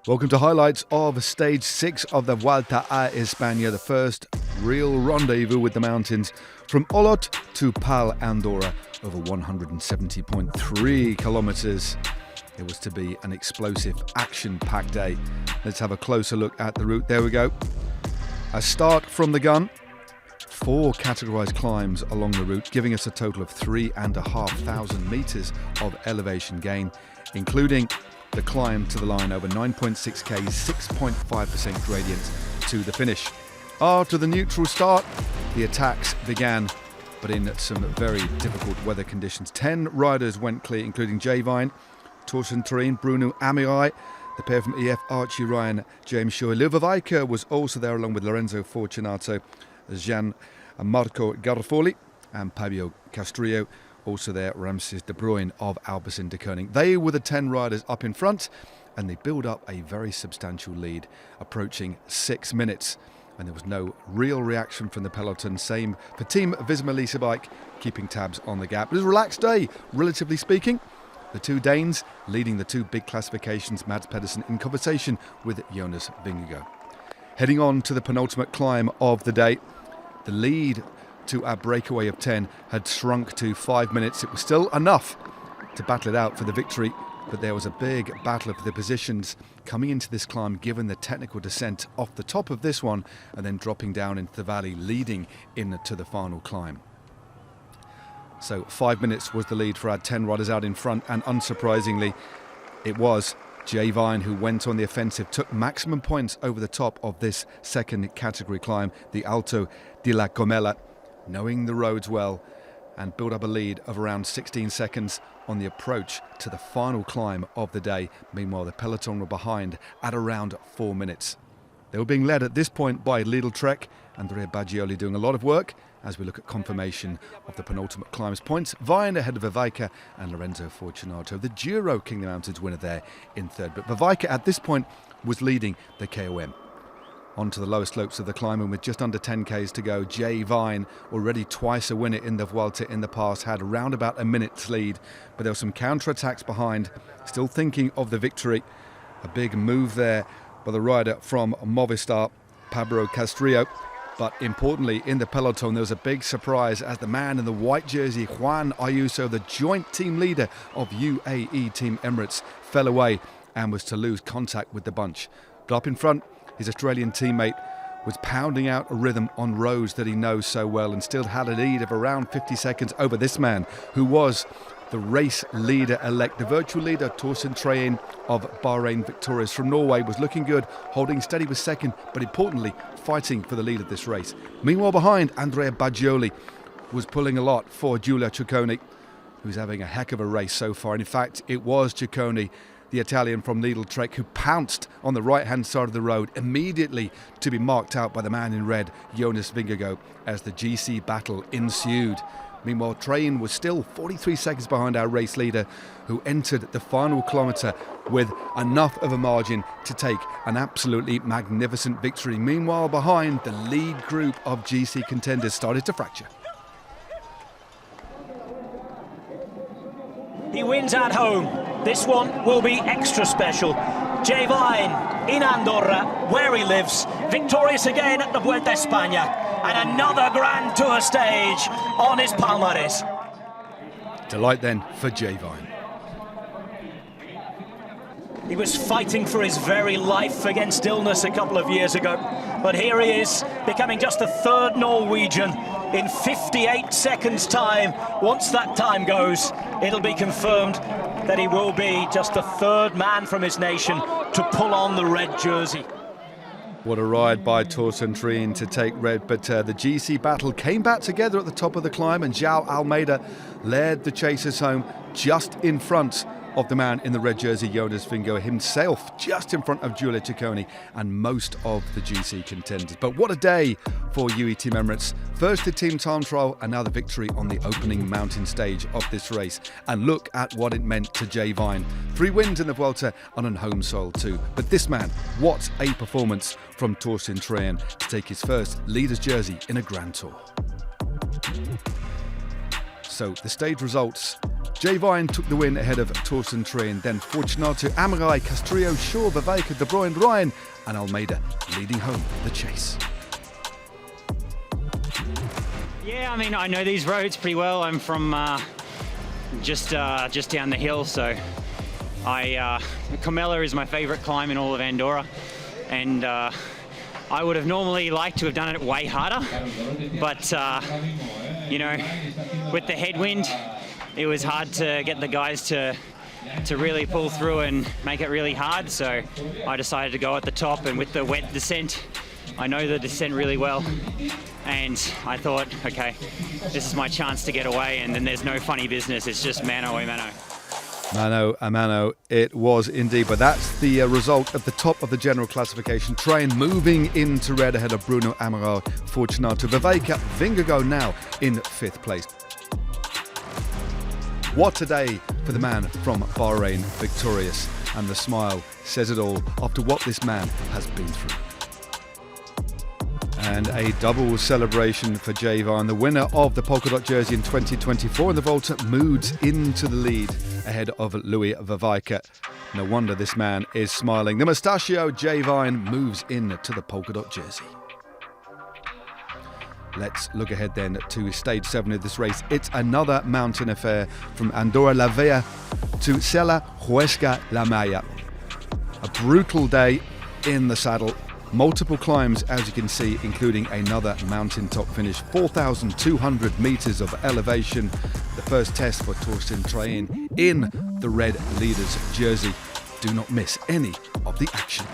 Welcome to highlights of Stage 6 of the Vuelta A Espana, the first real rendezvous with the mountains from Olot to Pal Andorra, over 170.3 kilometres. It was to be an explosive, action-packed day. Let's have a closer look at the route. There we go. A start from the gun. 4 categorised climbs along the route, giving us a total of 3,500 metres of elevation gain, including the climb to the line over 9.6 k's, 6.5% gradient to the finish. After the neutral start, the attacks began, but in some very difficult weather conditions. 10 riders went clear, including Jay Vine, Torsten Treen, Bruno Amirai, the pair from EF, Archie Ryan, James Shaw. Liuva was also there, along with Lorenzo Fortunato, Gian Marco Garofoli and Fabio Castrillo. Also there, Ramses de Bruyne of Alpecin de Koning. They were the 10 riders up in front, and they build up a very substantial lead, approaching 6 minutes. And there was no real reaction from the peloton. Same for Team Visma Lease Bike, keeping tabs on the gap. It was a relaxed day, relatively speaking. The 2 Danes leading the 2 big classifications, Mads Pedersen in conversation with Jonas Vingegaard. Heading on to the penultimate climb of the day, the lead to our breakaway of 10 had shrunk to 5 minutes. It was still enough to battle it out for the victory, but there was a big battle for the positions coming into this climb, given the technical descent off the top of this one and then dropping down into the valley, leading into the final climb. So 5 minutes was the lead for our 10 riders out in front, and unsurprisingly, it was Jay Vine who went on the offensive, took maximum points over the top of this second category climb, the Alto de la Comela, knowing the roads well, and built up a lead of around 16 seconds on the approach to the final climb of the day. Meanwhile, the peloton were behind at around 4 minutes. They were being led at this point by Lidl Trek, Andrea Baggioli doing a lot of work as we look at confirmation of the penultimate climb's points. Vine ahead of Vivaika and Lorenzo Fortunato, the Giro King of the Mountains winner, there in third. But Vivaika at this point was leading the KOM. Onto the lower slopes of the climb, and with just under 10 k's to go, Jay Vine, already twice a winner in the Vuelta in the past, had around about a minute's lead, but there were some counter-attacks behind, still thinking of the victory. A big move there by the rider from Movistar, Pablo Castrillo. But importantly, in the peloton, there was a big surprise as the man in the white jersey, Juan Ayuso, the joint team leader of UAE Team Emirates, fell away and was to lose contact with the bunch. But up in front, his Australian teammate was pounding out a rhythm on roads that he knows so well, and still had a lead of around 50 seconds over this man, who was the race leader-elect. The virtual leader, Torsten Treen of Bahrain Victorious from Norway, was looking good, holding steady with second, but importantly, fighting for the lead of this race. Meanwhile, behind, Andrea Baggioli was pulling a lot for Giulia Ciccone, who's having a heck of a race so far. And in fact, it was Ciccone, the Italian from Lidl Trek, who pounced on the right-hand side of the road, immediately to be marked out by the man in red, Jonas Vingegaard, as the GC battle ensued. Meanwhile, Train was still 43 seconds behind our race leader, who entered the final kilometre with enough of a margin to take an absolutely magnificent victory. Meanwhile, behind, the lead group of GC contenders started to fracture. He wins at home. This one will be extra special. Jay Vine in Andorra, where he lives, victorious again at the Vuelta A Espana, and another Grand Tour stage on his palmarès. Delight then for Jay Vine. He was fighting for his very life against illness a couple of years ago, but here he is, becoming just the 3rd Norwegian in 58 seconds time. Once that time goes, it'll be confirmed that he will be just the 3rd man from his nation to pull on the red jersey. What a ride by Torsten Treen to take red, but the GC battle came back together at the top of the climb, and João Almeida led the chasers home just in front of the man in the red jersey, Jonas Vingegaard, himself just in front of Giulia Ciccone and most of the GC contenders. But what a day for UAE Team Emirates. First the team time trial, and now the victory on the opening mountain stage of this race. And look at what it meant to Jay Vine. 3 wins in the Vuelta and on home soil too. But this man, what a performance from Torsten Treen to take his first leader's jersey in a Grand Tour. So the stage results. Jay Vine took the win ahead of Torsten Train, then Fortunato, Amarai, Castrillo, Shaw, Vervaeke, De Bruyne, Ryan and Almeida leading home the chase. Yeah, I mean, I know these roads pretty well. I'm from just down the hill, so Comella is my favourite climb in all of Andorra, and I would have normally liked to have done it way harder, but you know, with the headwind, it was hard to get the guys to really pull through and make it really hard, so I decided to go at the top, and with the wet descent, I know the descent really well, and I thought, okay, this is my chance to get away, and then there's no funny business, it's just mano a mano. Mano a mano it was indeed, but that's the result at the top of the general classification. Train moving into red ahead of Bruno Amaral, Fortunato, Vervaeke, Vingegaard now in 5th place. What a day for the man from Bahrain, victorious, and the smile says it all after what this man has been through. And a double celebration for Jay Vine, the winner of the polka dot jersey in 2024, and the Volta moves into the lead ahead of Louis Vervaeke. No wonder this man is smiling. The mustachio Jay Vine moves into the polka dot jersey. Let's look ahead then to stage 7 of this race. It's another mountain affair from Andorra la Vella to Sella Huesca la Maya. A brutal day in the saddle. Multiple climbs, as you can see, including another mountaintop finish. 4,200 metres of elevation. The first test for Torsten Train in the red leader's jersey. Do not miss any of the action.